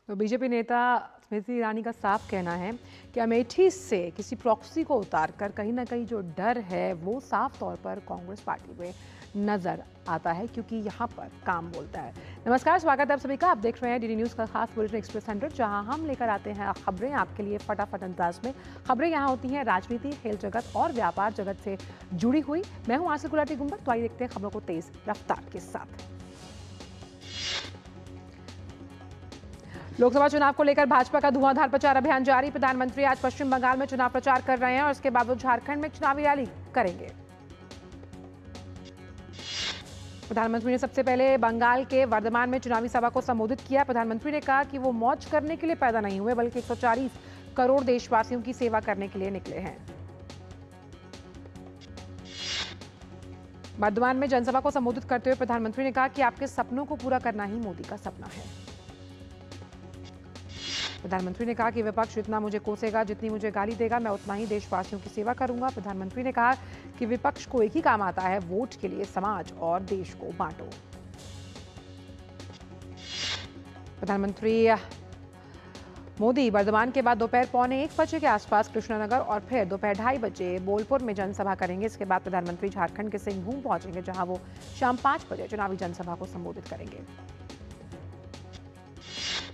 तो बीजेपी नेता स्मृति ईरानी का साफ कहना है कि अमेठी से किसी प्रॉक्सी को उतारकर कहीं ना कहीं जो डर है वो साफ तौर पर कांग्रेस पार्टी में नजर आता है, क्योंकि यहाँ पर काम बोलता है। नमस्कार, स्वागत है आप सभी का। आप देख रहे हैं डीडी न्यूज़ का खास बुलेटिन एक्सप्रेस 100, जहां हम लेकर आते हैं खबरें आपके लिए फटाफट अंदाज में। खबरें यहाँ होती हैं राजनीति, खेल जगत और व्यापार जगत से जुड़ी हुई। मैं हूँ आसिफ गुलाटी गुंबर। तो आइए देखते हैं खबरों को तेज रफ्तार के साथ। लोकसभा चुनाव को लेकर भाजपा का धुआंधार प्रचार अभियान जारी। प्रधानमंत्री आज पश्चिम बंगाल में चुनाव प्रचार कर रहे हैं और इसके बाद वो झारखंड में चुनावी रैली करेंगे। प्रधानमंत्री ने सबसे पहले बंगाल के वर्धमान में चुनावी सभा को संबोधित किया। प्रधानमंत्री ने कहा कि वो मौज करने के लिए पैदा नहीं हुए, बल्कि 140 करोड़ देशवासियों की सेवा करने के लिए निकले हैं। वर्धमान में जनसभा को संबोधित करते हुए प्रधानमंत्री ने कहा कि आपके सपनों को पूरा करना ही मोदी का सपना है। प्रधानमंत्री ने कहा कि विपक्ष जितना मुझे कोसेगा, जितनी मुझे गाली देगा, मैं उतना ही देशवासियों की सेवा करूंगा। प्रधानमंत्री ने कहा कि विपक्ष को एक ही काम आता है, वोट के लिए समाज और देश को बांटो। प्रधानमंत्री मोदी वर्धमान के बाद दोपहर 1:15 के आसपास कृष्णनगर और फिर दोपहर 2:30 बजे बोलपुर में जनसभा करेंगे। इसके बाद प्रधानमंत्री झारखंड के सिंहभूम पहुंचेंगे, जहां वो शाम 5 बजे चुनावी जनसभा को संबोधित करेंगे।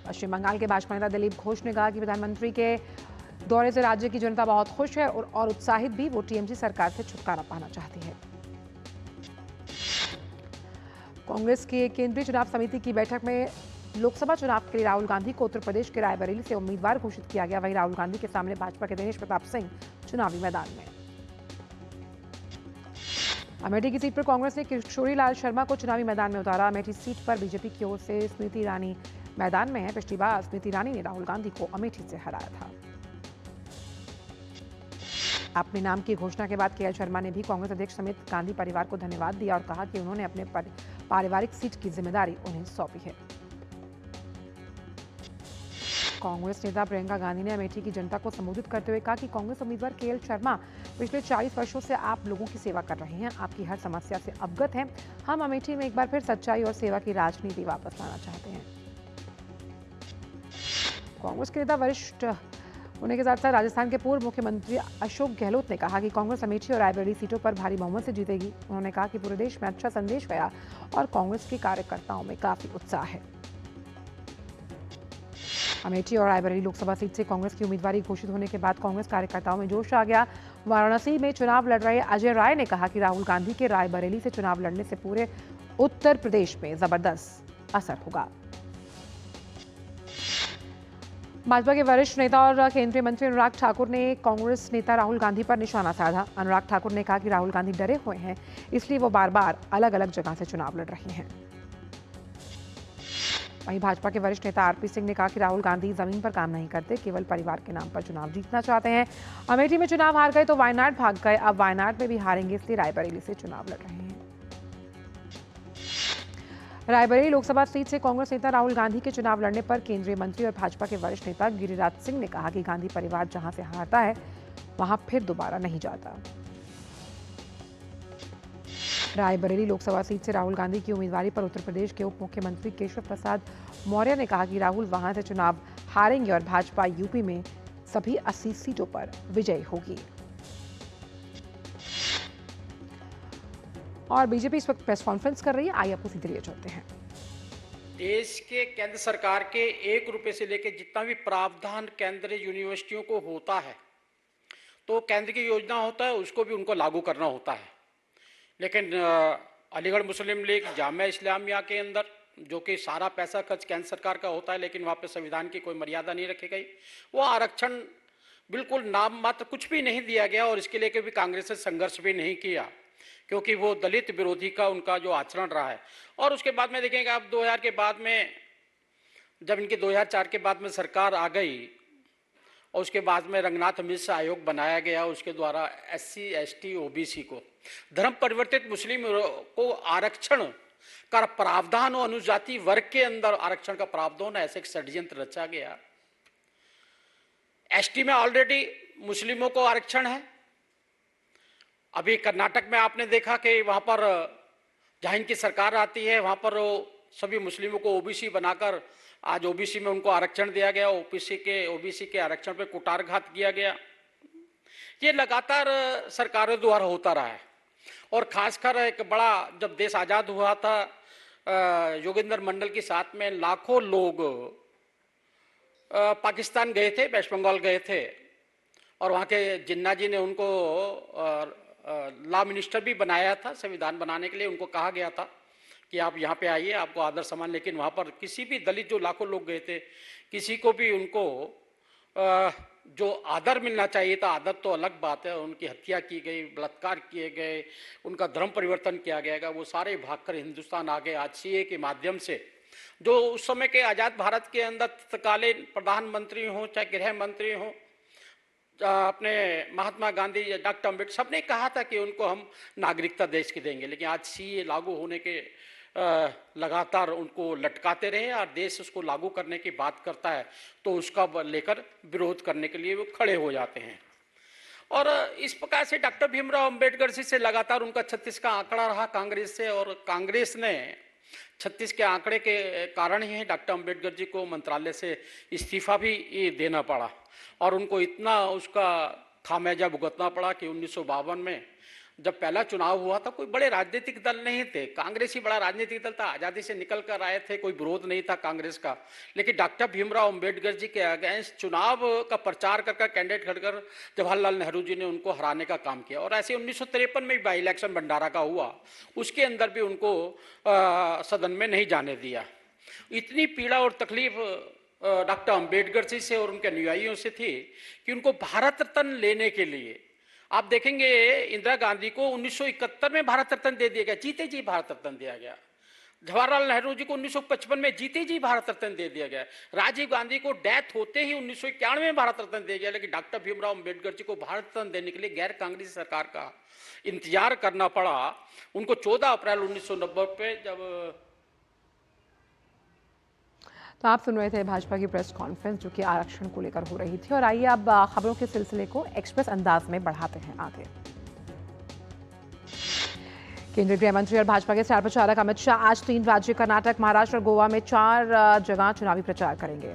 पश्चिम बंगाल के भाजपा नेता दिलीप घोष ने कहा कि प्रधानमंत्री के दौरे से राज्य की जनता बहुत खुश है और उत्साहित भी। वो टीएमसी सरकार से छुटकारा पाना चाहती है। कांग्रेस की केंद्रीय चुनाव समिति की बैठक में लोकसभा चुनाव के लिए राहुल गांधी को उत्तर प्रदेश के रायबरेली से उम्मीदवार घोषित किया गया। वहीं राहुल गांधी के सामने भाजपा के दिनेश प्रताप सिंह चुनावी मैदान में। अमेठी की सीट पर कांग्रेस ने किशोरी लाल शर्मा को चुनावी मैदान में उतारा। अमेठी सीट पर बीजेपी की ओर से स्मृति ईरानी मैदान में है। पिछली बार स्मृति ईरानी ने राहुल गांधी को अमेठी से हराया था। अपने नाम की घोषणा के बाद केएल शर्मा ने भी कांग्रेस अध्यक्ष समेत गांधी परिवार को धन्यवाद दिया और कहा कि उन्होंने अपने पारिवारिक सीट की जिम्मेदारी उन्हें सौंपी है। कांग्रेस नेता प्रियंका गांधी ने अमेठी की जनता को संबोधित करते हुए कहा कि कांग्रेस उम्मीदवार केएल शर्मा पिछले 40 वर्षों से आप लोगों की सेवा कर रहे हैं, आपकी हर समस्या से अवगत हैं। हम अमेठी में एक बार फिर सच्चाई और सेवा की राजनीति वापस लाना चाहते हैं। कांग्रेस के नेता वरिष्ठ होने के साथ साथ राजस्थान के पूर्व मुख्यमंत्री अशोक गहलोत ने कहा कि कांग्रेस अमेठी और रायबरेली सीटों पर भारी बहुमत से जीतेगी। उन्होंने कहा कि पूरे देश में अच्छा संदेश गया और कांग्रेस के कार्यकर्ताओं में काफी उत्साह है। अमेठी और रायबरेली लोकसभा सीट से कांग्रेस की उम्मीदवारी घोषित होने के बाद कांग्रेस कार्यकर्ताओं में जोश आ गया। वाराणसी में चुनाव लड़ रहे अजय राय ने कहा कि राहुल गांधी के रायबरेली से चुनाव लड़ने से पूरे उत्तर प्रदेश में जबरदस्त असर होगा। भाजपा के वरिष्ठ नेता और केंद्रीय मंत्री अनुराग ठाकुर ने कांग्रेस नेता राहुल गांधी पर निशाना साधा। अनुराग ठाकुर ने कहा कि राहुल गांधी डरे हुए हैं, इसलिए वो बार बार अलग अलग जगह से चुनाव लड़ रहे हैं। वहीं भाजपा के वरिष्ठ नेता आरपी सिंह ने कहा कि राहुल गांधी जमीन पर काम नहीं करते, केवल परिवार के नाम पर चुनाव जीतना चाहते हैं। अमेठी में चुनाव हार गए तो वायनाड भाग गए, अब वायनाड में भी हारेंगे, इसलिए रायबरेली से चुनाव लड़ रहे हैं। रायबरेली लोकसभा सीट से कांग्रेस नेता राहुल गांधी के चुनाव लड़ने पर केंद्रीय मंत्री और भाजपा के वरिष्ठ नेता गिरिराज सिंह ने कहा कि गांधी परिवार जहां से हारता है वहां फिर दोबारा नहीं जाता। रायबरेली लोकसभा सीट से राहुल गांधी की उम्मीदवारी पर उत्तर प्रदेश के उप मुख्यमंत्री केशव प्रसाद मौर्य ने कहा कि राहुल वहां से चुनाव हारेंगे और भाजपा यूपी में सभी 80 सीटों पर विजयी होगी। और बीजेपी इस वक्त प्रेस कॉन्फ्रेंस कर रही है। आइए आपको सीधे लिए चलते हैं। देश के केंद्र सरकार के 1 रुपए से लेकर जितना भी प्रावधान केंद्रीय यूनिवर्सिटियों को होता है, तो केंद्र की योजना होता है, उसको भी उनको लागू करना होता है। लेकिन अलीगढ़ मुस्लिम लीग जामिया इस्लामिया के अंदर जो कि सारा पैसा खर्च केंद्र सरकार का होता है, लेकिन वहाँ पे संविधान की कोई मर्यादा नहीं रखी गई, वो आरक्षण बिल्कुल नाम मात्र कुछ भी नहीं दिया गया और इसके लिए भी कांग्रेस ने संघर्ष भी नहीं किया, क्योंकि वो दलित विरोधी का उनका जो आचरण रहा है। और उसके बाद में देखेंगे आप 2000 के बाद में, जब इनके 2004 के बाद में सरकार आ गई और उसके बाद में रंगनाथ मिश्र आयोग बनाया गया, उसके द्वारा SC ST OBC को धर्म परिवर्तित मुस्लिम को आरक्षण का प्रावधान और अनुजाति वर्ग के अंदर आरक्षण का प्रावधान ऐसे एक षड्यंत्र रचा गया। ST में ऑलरेडी मुस्लिमों को आरक्षण है। अभी कर्नाटक में आपने देखा कि वहां पर जहां इनकी सरकार आती है वहां पर सभी मुस्लिमों को OBC बनाकर आज ओबीसी में उनको आरक्षण दिया गया, ओबीसी के आरक्षण पे कुठारघात किया गया। ये लगातार सरकारों द्वारा होता रहा है। और खासकर एक बड़ा, जब देश आजाद हुआ था, योगेंद्र मंडल के साथ में लाखों लोग पाकिस्तान गए थे, वेस्ट बंगाल गए थे, और वहाँ के जिन्ना जी ने उनको लॉ मिनिस्टर भी बनाया था। संविधान बनाने के लिए उनको कहा गया था कि आप यहाँ पे आइए, आपको आदर सम्मान। लेकिन वहाँ पर किसी भी दलित, जो लाखों लोग गए थे, किसी को भी उनको जो आदर मिलना चाहिए था, आदर तो अलग बात है, उनकी हत्या की गई, बलात्कार किए गए, उनका धर्म परिवर्तन किया गया, वो सारे भागकर हिंदुस्तान आ गए। आज सीए के माध्यम से, जो उस समय के आज़ाद भारत के अंदर तत्कालीन प्रधानमंत्री हों, चाहे गृह मंत्री हों, अपने महात्मा गांधी, डॉक्टर अम्बेडकर, सबने कहा था कि उनको हम नागरिकता देश की देंगे। लेकिन आज सीए लागू होने के लगातार उनको लटकाते रहे, और देश उसको लागू करने की बात करता है तो उसका लेकर विरोध करने के लिए वो खड़े हो जाते हैं। और इस प्रकार से डॉक्टर भीमराव अंबेडकर जी से लगातार उनका 36 का आंकड़ा रहा कांग्रेस से, और कांग्रेस ने 36 के आंकड़े के कारण ही डॉक्टर अंबेडकर जी को मंत्रालय से इस्तीफा भी देना पड़ा, और उनको इतना उसका खामियाजा भुगतना पड़ा कि 1952 में जब पहला चुनाव हुआ था, कोई बड़े राजनीतिक दल नहीं थे, कांग्रेस ही बड़ा राजनीतिक दल था, आज़ादी से निकल कर आए थे, कोई विरोध नहीं था कांग्रेस का। लेकिन डॉक्टर भीमराव अंबेडकर जी के अगेंस्ट चुनाव का प्रचार कर कैंडिडेट खड़कर जवाहरलाल नेहरू जी ने उनको हराने का काम किया। और ऐसे 1953 में भी बाई इलेक्शन भंडारा का हुआ, उसके अंदर भी उनको सदन में नहीं जाने दिया। इतनी पीड़ा और तकलीफ डॉक्टर अंबेडकर जी से और उनके अनुयायियों से थी कि उनको भारत रत्न लेने के लिए, आप देखेंगे इंदिरा गांधी को 1971 में भारत रत्न दे दिया गया, जीते जी भारत रत्न दिया गया। जवाहरलाल नेहरू जी को 1955 में जीते जी भारत रत्न दे दिया गया। राजीव गांधी को डेथ होते ही 1991 में भारत रत्न दे दिया। लेकिन डॉक्टर भीमराव अंबेडकर जी को भारत रत्न देने के लिए गैर कांग्रेसी सरकार का इंतजार करना पड़ा। उनको 14 अप्रैल 1990 पे जब तो आप सुन रहे थे भाजपा की प्रेस कॉन्फ्रेंस जो कि आरक्षण को लेकर हो रही थी। और आइए अब खबरों के सिलसिले को एक्सप्रेस अंदाज में बढ़ाते हैं आगे। केंद्रीय गृह मंत्री और भाजपा के स्टार प्रचारक अमित शाह आज 3 राज्य कर्नाटक, महाराष्ट्र और गोवा में 4 जगह चुनावी प्रचार करेंगे।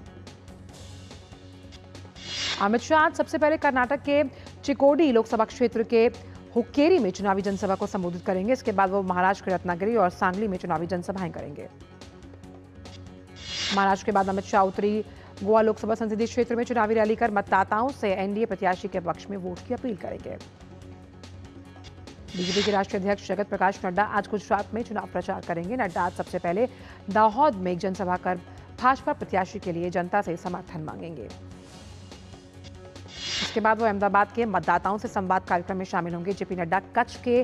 अमित शाह आज सबसे पहले कर्नाटक के चिकोडी लोकसभा क्षेत्र के हुक्केरी में चुनावी जनसभा को संबोधित करेंगे। इसके बाद वो महाराष्ट्र के रत्नागिरी और सांगली में चुनावी जनसभाएं करेंगे। महाराष्ट्र के बाद अमित शाह उत्तरी गोवा लोकसभा संसदीय क्षेत्र में चुनावी रैली कर मतदाताओं से एनडीए प्रत्याशी के पक्ष में वोट की अपील करेंगे। बीजेपी के राष्ट्रीय अध्यक्ष जगत प्रकाश नड्डा आज गुजरात में चुनाव प्रचार करेंगे। नड्डा आज सबसे पहले दाहोद में एक जनसभा कर भाजपा प्रत्याशी के लिए जनता से समर्थन मांगेंगे। इसके बाद वो अहमदाबाद के मतदाताओं से संवाद कार्यक्रम में शामिल होंगे। जेपी नड्डा कच्छ के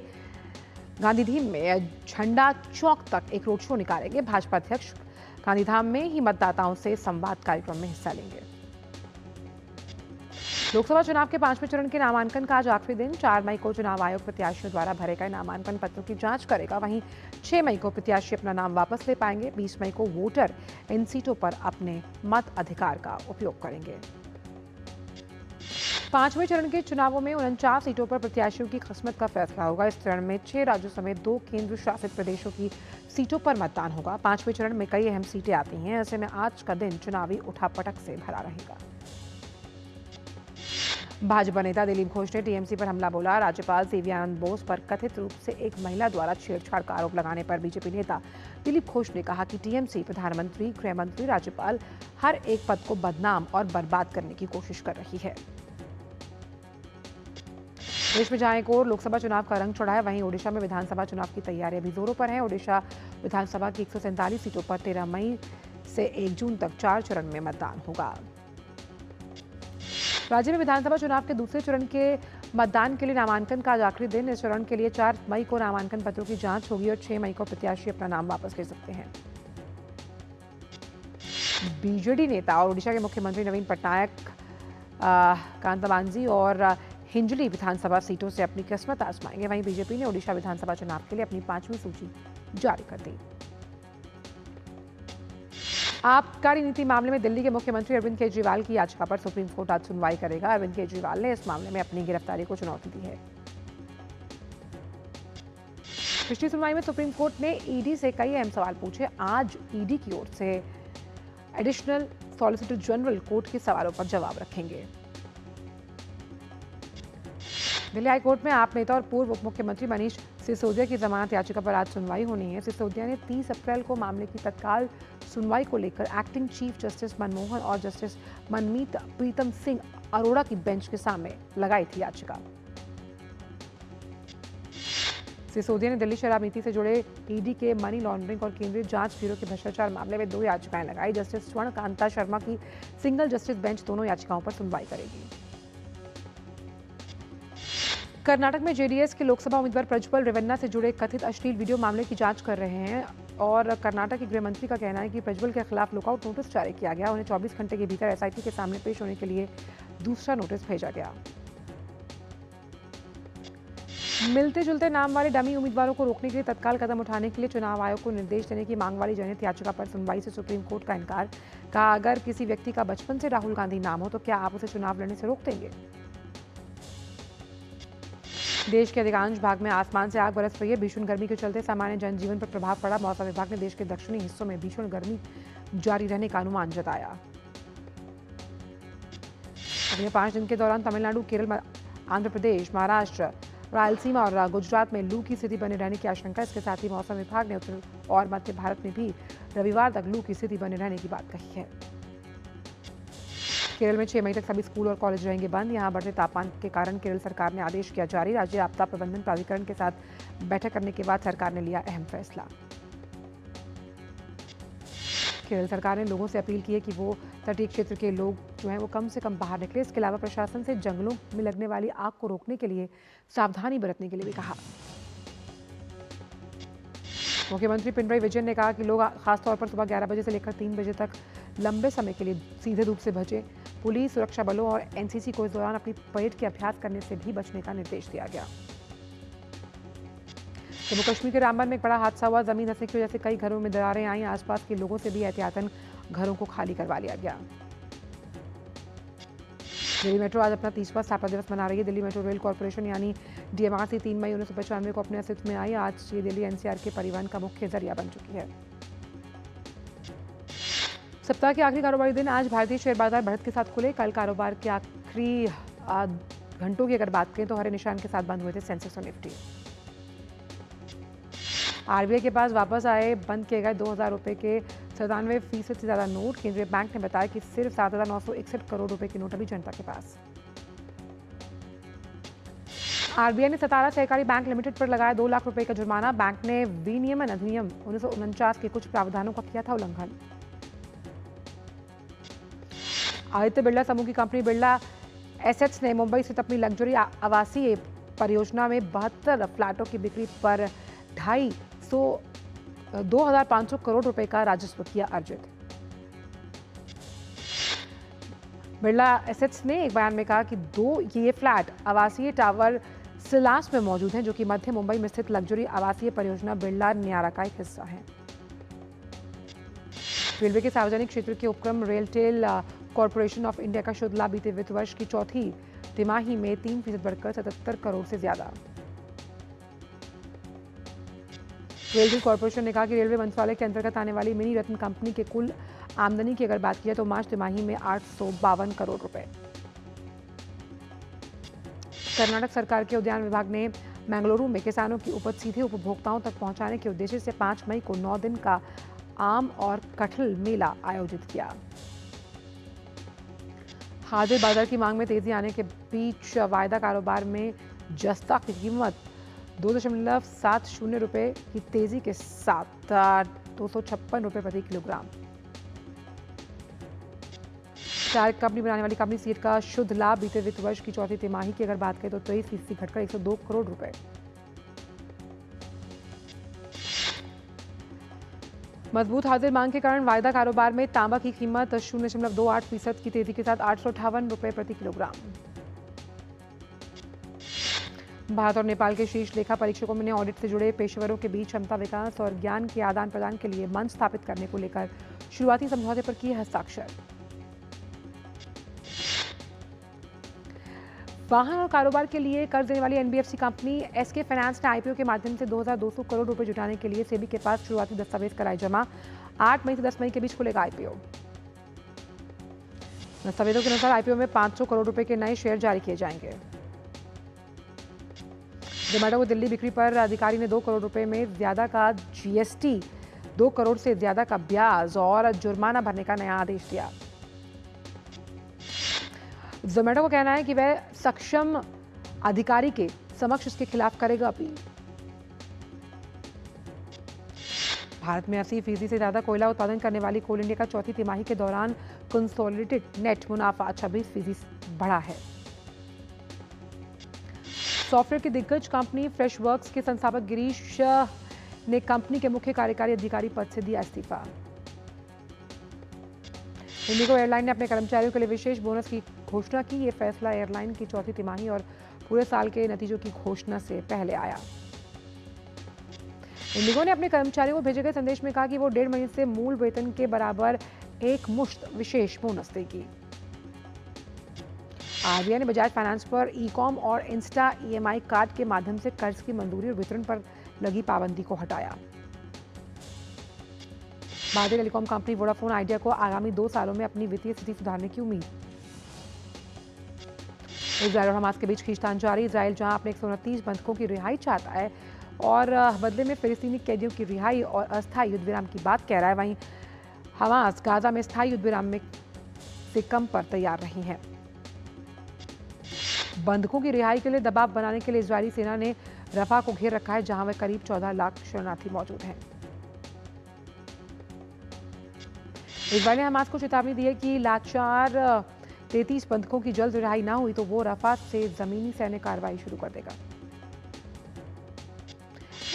गांधीधाम में झंडा चौक तक एक रोड शो निकालेंगे। भाजपा अध्यक्ष गांधीधाम में ही मतदाताओं से संवाद कार्यक्रम में हिस्सा लेंगे। लोकसभा चुनाव के 5वें चरण के नामांकन का आज आखिरी दिन। 4 मई को चुनाव आयोग प्रत्याशियों द्वारा भरे गए नामांकन पत्रों की जांच करेगा। वहीं 6 मई को प्रत्याशी अपना नाम वापस ले पाएंगे। 20 मई को वोटर इन सीटों पर अपने मत अधिकार का उपयोग करेंगे। 5वें चरण के चुनावों में 49 सीटों पर प्रत्याशियों की किस्मत का फैसला होगा। इस चरण में 6 राज्यों समेत 2 केंद्र शासित प्रदेशों की सीटों पर मतदान होगा। 5वें चरण में कई अहम सीटें आती हैं। ऐसे में आज का दिन चुनावी उठापटक से भरा रहेगा। भाजपा नेता दिलीप घोष ने टीएमसी पर हमला बोला। राज्यपाल सीवी आनंद बोस पर कथित रूप से एक महिला द्वारा छेड़छाड़ का आरोप लगाने पर बीजेपी नेता दिलीप घोष ने कहा कि टीएमसी प्रधानमंत्री, गृह मंत्री, राज्यपाल हर एक पद को बदनाम और बर्बाद करने की कोशिश कर रही है। देश में जहां एक और लोकसभा चुनाव का रंग चढ़ा है, वहीं ओडिशा में विधानसभा चुनाव की तैयारियां भी जोरों पर हैं। ओडिशा विधानसभा की 147 सीटों पर 13 मई से 1 जून तक 4 चरण में मतदान होगा। राज्य में विधानसभा चुनाव के दूसरे चरण के मतदान के लिए नामांकन का आज आखिरी दिन। इस चरण के लिए 4 मई को नामांकन पत्रों की जांच होगी और 6 मई को प्रत्याशी अपना नाम वापस ले सकते हैं। बीजेडी नेता और ओडिशा के मुख्यमंत्री नवीन पटनायक कांताबांजी और हिंजली विधानसभा सीटों से अपनी किस्मत आजमाएंगे। वहीं बीजेपी ने ओडिशा विधानसभा चुनाव के लिए अपनी 5वीं सूची जारी कर दी। आबकारी नीति मामले में दिल्ली के मुख्यमंत्री अरविंद केजरीवाल की याचिका पर सुप्रीम कोर्ट आज सुनवाई करेगा। अरविंद केजरीवाल ने इस मामले में अपनी गिरफ्तारी को चुनौती दी है। पिछली सुनवाई में सुप्रीम कोर्ट ने ईडी से कई अहम सवाल पूछे। आज ईडी की ओर से एडिशनल सॉलिसिटर जनरल कोर्ट के सवालों पर जवाब रखेंगे। दिल्ली हाईकोर्ट में आप नेता और पूर्व उप मुख्यमंत्री मनीष सिसोदिया की जमानत याचिका पर आज सुनवाई होनी है। सिसोदिया ने 30 अप्रैल को मामले की तत्काल सुनवाई को लेकर एक्टिंग चीफ जस्टिस मनमोहन और जस्टिस मनमीत प्रीतम सिंह अरोड़ा की बेंच के सामने लगाई थी याचिका। सिसोदिया ने दिल्ली शराब नीति से जुड़े ईडी के मनी लॉन्ड्रिंग और केंद्रीय जांच ब्यूरो के भ्रष्टाचार मामले में 2 याचिकाएं लगाई। जस्टिस स्वर्ण कांता शर्मा की सिंगल जस्टिस बेंच दोनों याचिकाओं पर सुनवाई करेगी। कर्नाटक में जेडीएस के लोकसभा उम्मीदवार प्रज्वल रेवन्ना से जुड़े कथित अश्लील वीडियो मामले की जांच कर रहे हैं और कर्नाटक के गृह मंत्री का कहना है कि प्रज्वल के खिलाफ लुकआउट नोटिस जारी किया गया। उन्हें 24 घंटे के भीतर एसआईटी के सामने पेश होने के लिए दूसरा नोटिस भेजा गया। मिलते जुलते नाम वाले डमी उम्मीदवारों को रोकने के लिए तत्काल कदम उठाने के लिए चुनाव आयोग को निर्देश देने की मांग वाली जनहित याचिका पर सुनवाई से सुप्रीम कोर्ट का इनकार। कहा, अगर किसी व्यक्ति का बचपन से राहुल गांधी नाम हो तो क्या आप उसे चुनाव लड़ने से रोक देंगे? देश के अधिकांश भाग में आसमान से आग बरस रही है। भीषण गर्मी के चलते सामान्य जनजीवन पर प्रभाव पड़ा। मौसम विभाग ने देश के दक्षिणी हिस्सों में भीषण गर्मी जारी रहने का अनुमान जताया। अगले 5 दिन के दौरान तमिलनाडु, केरल, आंध्र प्रदेश, महाराष्ट्र, रायलसीमा और गुजरात में लू की स्थिति बने रहने की आशंका। इसके साथ ही मौसम विभाग ने उत्तर और मध्य भारत में भी रविवार तक लू की स्थिति बने रहने की बात कही है। केरल में 6 मई तक सभी स्कूल और कॉलेज रहेंगे बंद। यहां बढ़ते तापमान के कारण केरल सरकार ने आदेश किया जारी। राज्य आपदा प्रबंधन प्राधिकरण के साथ बैठक करने के बाद सरकार ने लिया अहम फैसला। केरल सरकार ने लोगों से अपील की है कि वो तटीय क्षेत्र के लोग जो हैं वो कम से कम बाहर निकले। इसके अलावा प्रशासन से जंगलों में लगने वाली आग को रोकने के लिए सावधानी बरतने के लिए भी कहा। मुख्यमंत्री पिनराई विजयन ने कहा कि लोग खासतौर पर सुबह 11 बजे से लेकर 3 बजे तक लंबे समय के लिए सीधे धूप से बचें। पुलिस, सुरक्षा बलों और एनसीसी को इस दौरान अपनी परेड के अभ्यास करने से भी बचने का निर्देश दिया गया। जम्मू कश्मीर के रामबन में एक बड़ा हादसा हुआ। जमीन धंसने की वजह से कई घरों में दरारें आई। आसपास के लोगों से भी एहतियातन घरों को खाली करवा लिया गया। दिल्ली मेट्रो आज अपना 30वां स्थापना दिवस मना रही है। दिल्ली मेट्रो रेल कॉर्पोरेशन यानी डीएमआरसी 3 मई 1995 को अपने अस्तित्व में आई। आज ये दिल्ली एनसीआर के परिवहन का मुख्य जरिया बन चुकी है। सप्ताह के आखिरी कारोबारी दिन आज भारतीय शेयर बाजार बढ़त के साथ खुले। कल कारोबार के आखिरी घंटों की अगर बात करें तो हरे निशान के साथ बंद हुए थे सेंसेक्स और निफ्टी। आरबीआई के पास वापस आए बंद किए गए 2000 रुपए के 97% से ज्यादा नोट। केंद्रीय बैंक ने बताया कि सिर्फ 7,961 करोड़ रुपए के नोट अभी जनता के पास। आरबीआई ने सतारा सहकारी बैंक लिमिटेड पर लगाया 2 लाख रुपए का जुर्माना। बैंक ने विनियमन अधिनियम 1949 के कुछ प्रावधानों का किया था उल्लंघन। आदित्य बिरला समूह की कंपनी बिरला एसेट्स ने मुंबई स्थित अपनी लग्जरी आवासीय परियोजना में 72 फ्लैटों की बिक्री पर 2,500 करोड़ रुपए का राजस्व किया अर्जित। बिरला एसेट्स ने एक बयान में कहा कि 2 ये फ्लैट आवासीय टावर सिलास में मौजूद हैं, जो कि मध्य मुंबई में स्थित लग्जरी आवासीय परियोजना बिरला न्यारा का एक हिस्सा है। रेलवे के सार्वजनिक क्षेत्र के उपक्रम रेलटेल कॉर्पोरेशन ऑफ इंडिया का शुद्ध लाभ बीते वित्त वर्ष की चौथी तिमाही में 3% बढ़कर 77 करोड़ से ज्यादा। रेलटेल कॉर्पोरेशन ने कहा कि रेलवे मंत्रालय के अंतर्गत आने वाली मिनी रत्न कंपनी के कुल आमदनी की अगर बात की जाए तो मार्च तिमाही में 852 करोड़ रुपए। कर्नाटक सरकार के उद्यान विभाग ने मैंगलुरु में किसानों की उपज सीधे उपभोक्ताओं तक पहुंचाने के उद्देश्य से 5 मई को 9 दिन का आम और कटहल मेला आयोजित किया। हाजिर बाजार की मांग में तेजी आने के बीच वायदा कारोबार में जस्ता की कीमत 2.70 रुपए की तेजी के साथ 256 रुपए प्रति किलोग्राम। चाय कंपनी बनाने वाली कंपनी सीट का शुद्ध लाभ बीते वित्त वर्ष की चौथी तिमाही की अगर बात करें तो 23% घटकर 102 करोड़ रुपए। मजबूत हाजिर मांग के कारण वायदा कारोबार में तांबा की कीमत 0.28% की तेजी के साथ 858 रुपए प्रति किलोग्राम। भारत और नेपाल के शीर्ष लेखा परीक्षकों ने ऑडिट से जुड़े पेशेवरों के बीच क्षमता विकास और ज्ञान के आदान प्रदान के लिए मंच स्थापित करने को लेकर शुरुआती समझौते पर किए हस्ताक्षर। वाहन और कारोबार के लिए कर्ज देने वाली एनबीएफसी कंपनी एसके फाइनेंस ने आईपीओ के माध्यम से 2,200 करोड़ रुपए जुटाने के लिए सेबी के पास शुरुआती दस्तावेज कराए जमा। 8 मई से 10 मई के बीच खुलेगा आईपीओ। दस्तावेजों के अनुसार आईपीओ में 500 करोड़ रुपए के नए शेयर जारी किए जाएंगे। जोमेटो को दिल्ली बिक्री पर अधिकारी ने 2 करोड़ रुपए में ज्यादा का जीएसटी, 2 करोड़ से ज्यादा का ब्याज और जुर्माना भरने का नया आदेश दिया। जोमेटो को कहना है कि वह सक्षम अधिकारी के समक्ष इसके खिलाफ करेगा अपील। भारत में 80% से ज्यादा कोयला उत्पादन करने वाली कोल इंडिया का चौथी तिमाही के दौरान कंसोलिडेटेड नेट मुनाफा 26% बढ़ा है। सॉफ्टवेयर की दिग्गज कंपनी फ्रेशवर्क्स के संस्थापक गिरीश ने कंपनी के मुख्य कार्यकारी अधिकारी पद से दिया इस्तीफा। इंडिगो एयरलाइन ने अपने कर्मचारियों के लिए विशेष बोनस की घोषणा की। यह फैसला एयरलाइन की चौथी तिमाही और पूरे साल के नतीजों की घोषणा से पहले आया। इंडिगो ने अपने कर्मचारियों को भेजे गए संदेश में कहा कि वो 1.5 महीने से मूल वेतन के बराबर एक मुश्त विशेष बोनस देगी। आरबीआई ने बजाज फाइनेंस पर ई-कॉम और इंस्टा ईएमआई कार्ड के माध्यम से कर्ज की मंजूरी और वितरण पर लगी पाबंदी को हटाया। भारतीय टेलीकॉम कंपनी वोडाफोन आइडिया को आगामी 2 सालों में अपनी वित्तीय स्थिति सुधारने की उम्मीद। इजरायल और हमास के बीच खींचतान जारी। इजरायल जहां अपने 129 बंधकों की रिहाई चाहता है और बदले में फिलिस्तीनी कैदियों की रिहाई और अस्थायी युद्ध विराम की बात कह रहा है, वहीं हमास गाजा में स्थायी युद्ध विराम में से कम पर तैयार नहीं है। बंधकों की रिहाई के लिए दबाव बनाने के लिए इजरायली सेना ने रफा को घेर रखा है, जहां वह करीब 14 लाख शरणार्थी मौजूद हैं। इजरायल ने हमास को चेतावनी दी है कि लाचार 33 बंधकों की जल्द रिहाई ना हुई तो वो रफा से जमीनी सैन्य कार्रवाई शुरू कर देगा।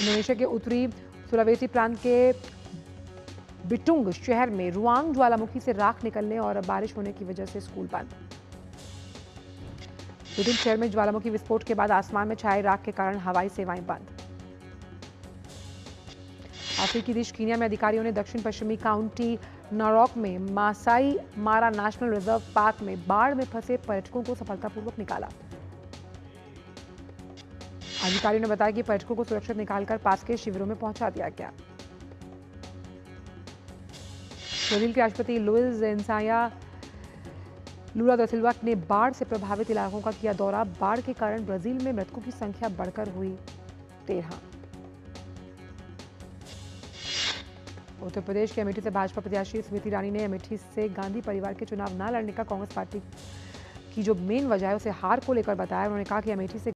इंडोनेशिया के उत्तरी सुलावेसी प्रांत के बिटुंग शहर में रुआंग ज्वालामुखी से राख निकलने और बारिश होने की वजह से स्कूल बंद। बिटुंग शहर में ज्वालामुखी विस्फोट के बाद आसमान में छाए राख के कारण हवाई सेवाएं बंद। अफ्रीकी देश कीनिया में अधिकारियों ने दक्षिण पश्चिमी काउंटी नॉरॉक में Maasai Mara national reserve park में बाढ़ में फंसे पर्यटकों को सफलतापूर्वक निकाला। अधिकारियों ने बताया कि पर्यटकों को सुरक्षित निकालकर पास के शिविरों में पहुंचा दिया गया। ब्राजील के राष्ट्रपति लुइस इनासियो लुला दा सिल्वा ने बाढ़ से प्रभावित इलाकों का किया दौरा। बाढ़ के कारण ब्राजील में मृतकों की संख्या बढ़कर हुई 13। उत्तर प्रदेश के अमेठी से भाजपा प्रत्याशी स्मृति ईरानी ने अमेठी से गांधी परिवार के चुनाव न लड़ने का कांग्रेस पार्टी की जो मेन वजह है उसे हार को लेकर बताया। उन्होंने कहा कि अमेठी से